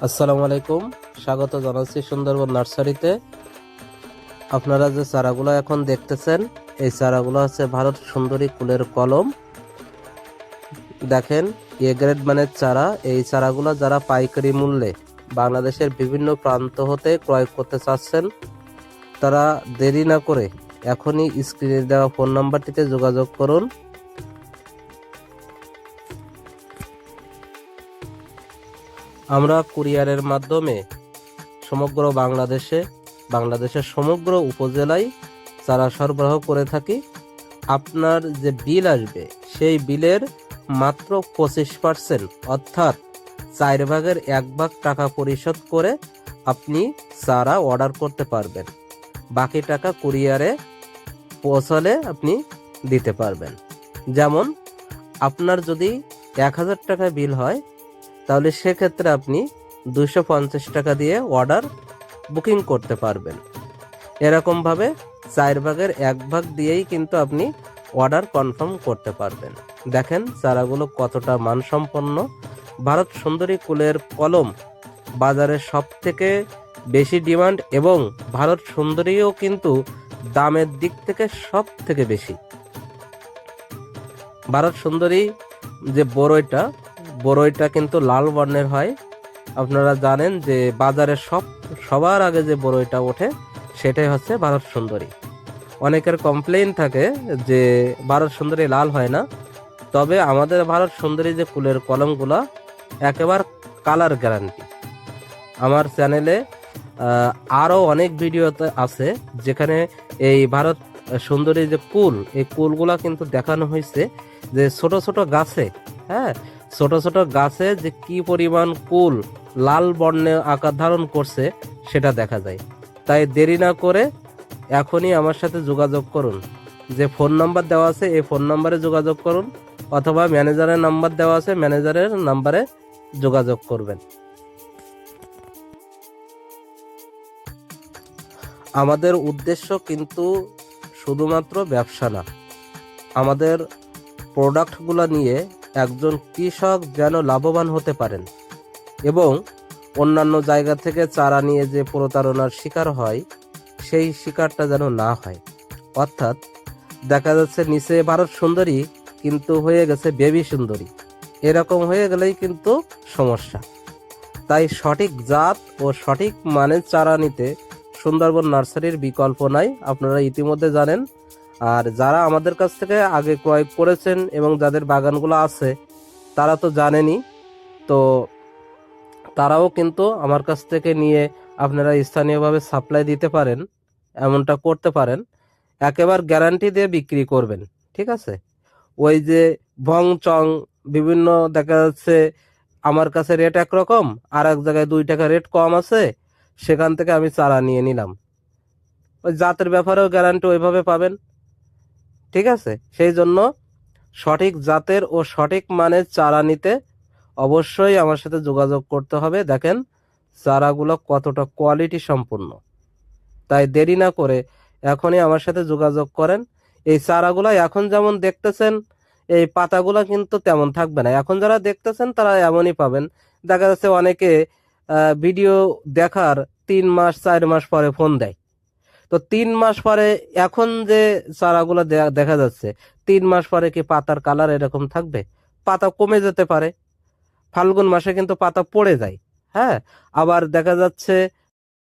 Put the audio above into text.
আসসালামু আলাইকুম, স্বাগত জানাচ্ছি সুন্দরবন নার্সারিতে। আপনারা যে চারাগুলো এখন দেখতেছেন, এই চারাগুলো হচ্ছে ভারত সুন্দরী কুলের কলম। দেখেন, এ গ্রেড মানের চারা। এই চারাগুলো যারা পাইকারি মূল্যে বাংলাদেশের বিভিন্ন প্রান্ত হতে ক্রয় করতে চাচ্ছেন, তারা দেরি না করে এখনই স্ক্রিনে দেওয়া ফোন নাম্বারটিতে যোগাযোগ করুন। আমরা কুরিয়ারের মাধ্যমে সমগ্র বাংলাদেশের সমগ্র উপজেলায় চারা সরবরাহ করে থাকি। আপনার যে বিল আসবে, সেই বিলের মাত্র 25%, অর্থাৎ 1/4 টাকা পরিশোধ করে আপনি চারা অর্ডার করতে পারবেন। বাকি টাকা কুরিয়ারে পৌঁছালে আপনি দিতে পারবেন। যেমন, আপনার যদি 1000 টাকা বিল হয়, তাহলে সেক্ষেত্রে আপনি 250 টাকা দিয়ে অর্ডার বুকিং করতে পারবেন। এরকমভাবে 1/4 দিয়েই কিন্তু আপনি অর্ডার কনফার্ম করতে পারবেন। দেখেন চারাগুলো কতটা মানসম্পন্ন। ভারত সুন্দরী কুলের কলম বাজারে সব থেকে বেশি ডিমান্ড, এবং ভারত সুন্দরীও কিন্তু দামের দিক থেকে সব থেকে বেশি। ভারত সুন্দরী যে বড়ইটা কিন্তু লাল বর্ণের হয়। আপনারা জানেন যে বাজারে সবার আগে যে বড়ইটা ওঠে, সেটাই হচ্ছে ভারত সুন্দরী। অনেকের কমপ্লেইন থাকে যে ভারত সুন্দরী লাল হয় না, তবে আমাদের ভারত সুন্দরী যে কুলের কলমগুলা একেবারে কালার গ্যারান্টি। আমার চ্যানেলে আরও অনেক ভিডিওতে আছে, যেখানে এই ভারত সুন্দরী যে এই কুলগুলা কিন্তু দেখানো হয়েছে যে ছোট ছোট গাছে, হ্যাঁ, ছোট ছোট গাছে যে কি পরিমাণ কুল লাল বর্ণে আকার ধারণ করছে সেটা দেখা যায়। তাই দেরি না করে এখনই আমার সাথে যোগাযোগ করুন। যে ফোন নাম্বার দেওয়া আছে, এই ফোন নাম্বারে যোগাযোগ করুন, অথবা ম্যানেজারের নাম্বার দেওয়া আছে, ম্যানেজারের নাম্বারে যোগাযোগ করবেন। আমাদের উদ্দেশ্য কিন্তু শুধুমাত্র ব্যবসা না। আমাদের প্রোডাক্টগুলো নিয়ে একজন কৃষক যেন লাভবান হতে পারেন, এবং অন্যান্য জায়গা থেকে চারা নিয়ে যে প্রতারণার শিকার হয়, সেই শিকারটা যেন না হয়। অর্থাৎ দেখা যাচ্ছে নিচে ভারত সুন্দরী কিন্তু হয়ে গেছে বেবি সুন্দরী, এরকম হয়ে গেলেই কিন্তু সমস্যা। তাই সঠিক জাত ও সঠিক মানের চারা নিতে সুন্দরবন নার্সারির বিকল্প নাই, আপনারা ইতিমধ্যে জানেন। আর যারা আমাদের কাছ থেকে আগে ক্রয় করেছেন এবং যাদের বাগানগুলো আছে, তারা তো জানেনই। তো তারাও কিন্তু আমার কাছ থেকে নিয়ে আপনারা স্থানীয়ভাবে সাপ্লাই দিতে পারেন, এমনটা করতে পারেন। একেবারে গ্যারান্টি দিয়ে বিক্রি করবেন, ঠিক আছে? ওই যে ভং চং বিভিন্ন দেখা যাচ্ছে আমার কাছে রেট একরকম, আর এক জায়গায় 2 টাকা রেট কম আছে, সেখান থেকে আমি চারা নিয়ে নিলাম। ওই জাতের ব্যাপারেও গ্যারান্টি ওইভাবে পাবেন, ঠিক আছে? সেই জন্য সঠিক জাতের ও সঠিক মানের চারা নিতে অবশ্যই আমার সাথে যোগাযোগ করতে হবে। দেখেন চারাগুলো কতটা কোয়ালিটি সম্পূর্ণ। তাই দেরি না করে এখনই আমার সাথে যোগাযোগ করেন। এই চারাগুলো এখন যেমন দেখতেছেন, এই পাতাগুলো কিন্তু তেমন থাকবে না। এখন যারা দেখতেছেন তারা এমনই পাবেন। দেখা যাচ্ছে অনেকে ভিডিও দেখার 3 মাস 4 মাস পরে ফোন দেয়। তো 3 মাস পরে এখন যে চারাগুলো দেখা যাচ্ছে, 3 মাস পরে কি পাতার কালার এরকম থাকবে? পাতা কমে যেতে পারে। ফাল্গুন মাসে কিন্তু পাতা পড়ে যায়। হ্যাঁ, আবার দেখা যাচ্ছে